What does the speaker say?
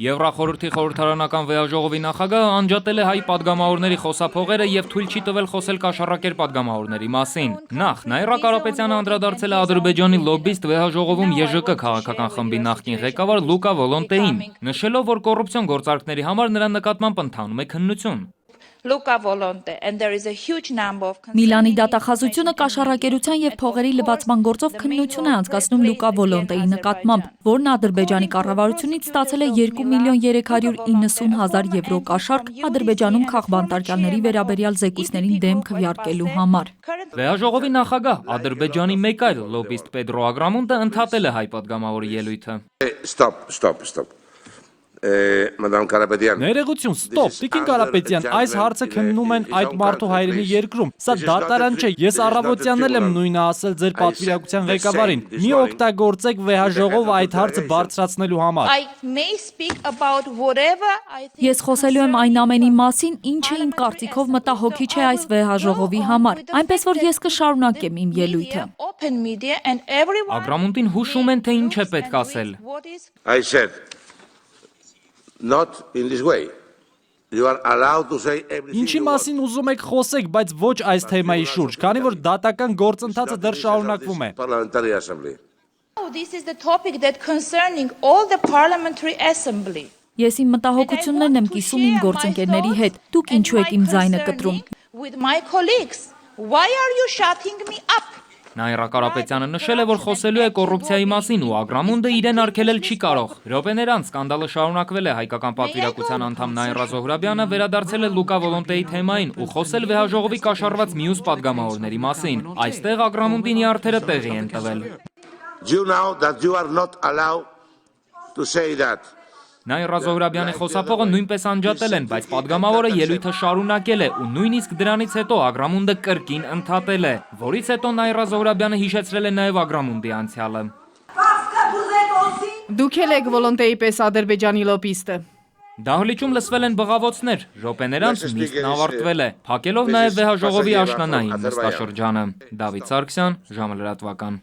Եվրախորհրդի խորհրդարանական վեհաժողովի նախագահը անջատել է հայ պատգամավորների խոսափողերը եւ թույլ չի տվել խոսել կաշառակեր պատգամավորների մասին։ Նախ Նաիրա Կարապետյանը անդրադարձել է Ադրբեջանի լոբբիստ վեհաժողովում ԵԺԿ քաղաքական խմբի նախկին ղեկավար Լուկա Վոլոնտեին, նշելով, որ կոռուպցիոն գործարքների համար նրա նկատմամբ ընթանում է քննություն։ Միլանի դատախազությունը կաշառակերության եւ փողերի լվացման գործով քննություն է անցկացնում Լուկա Վոլոնտեի նկատմամբ, որն Ադրբեջանի կառավարությունից ստացել է 2.390.000 եվրո կաշառք Ադրբեջանում քաղբանտարկյալների վերաբերյալ զեկույցներին դեմ քվեարկելու համար։ Վեհաժողովի նախագահ Ադրբեջանի մեկ այլ լոբբիստ Պետրո Ագրամունտը ընդհատել է հայ պատգամավորի ելույթը։ Ներողություն, ստոպ, Տիկին Կարապետյան, այս հարցը քննում են այդ մարդու հայրենի երկրում։ Սա դատարան չէ, ես առավոտյանն էլ եմ նույնը ասել ձեր պատվիրակության ղեկավարին։ Մի օգտագործեք վեհաժողովը այդ հարցը բարձրացնելու համար։ Ես խոսելու եմ այն ամենի մասին, ինչը իմ կարծիքով մտահոգիչ է այս վեհաժողովի համար, այնպես որ ես կշարունակեմ իմ ելույթը։ Ագրամունտին հուշում են, թե ինչ է պետք ասել։ Not in this way. You are allowed to say everything. Ինչի մասին ուզում եք խոսեք, բայց ոչ այս թեմայի շուրջ, քանի որ դատական գործընթացը դեռ շարունակվում է։ Parliamentary Assembly. This is the topic that concerning all the parliamentary assembly. Ես իմ մտահոգություններն եմ կիսում իմ գործընկերների հետ։ Դուք ինչու եք իմ ձայնը կտրում։ With my colleagues. Why are you shutting me up? Նաիրա Կարապետյանը նշել է, որ խոսելու է կոռուպցիայի մասին ու Ագրամունդը իրեն արգելել չի կարող։ Րոպեներ անց սկանդալը շարունակվել է, հայկական պատվիրակության անդամ Նաիրա Զոհրաբյանը վերադարձել է Լուկա Վոլոնտեի թեմային ու խոսել վեհաժողովի կաշառված մյուս պատգամավորների մասին։ Այստեղ Ագրամունդին իարթերը տեղի են տվել։ You know that you are not allowed to say that. Նաիրա Զոհրաբյանի խոսափողը նույնպես անջատել են, բայց պատգամավորը ելույթը շարունակել է ու նույնիսկ դրանից հետո Ագրամունդը կրկին ընդհատել է, որից հետո Նաիրա Զոհրաբյանը հիշեցրել է նաև Ագրամունդի անցյալը։ Դուք եք Վոլոնտեի պես Ադրբեջանի լոբբիստը։ Դահլիճում լսվել են բղավոցներ, րոպեներ անց նիստն ավարտվել է, փակելով նաև վեհաժողովի աշնանային նստաշրջանը։ Դավիթ Սարգսյան, ժամը լրատվական։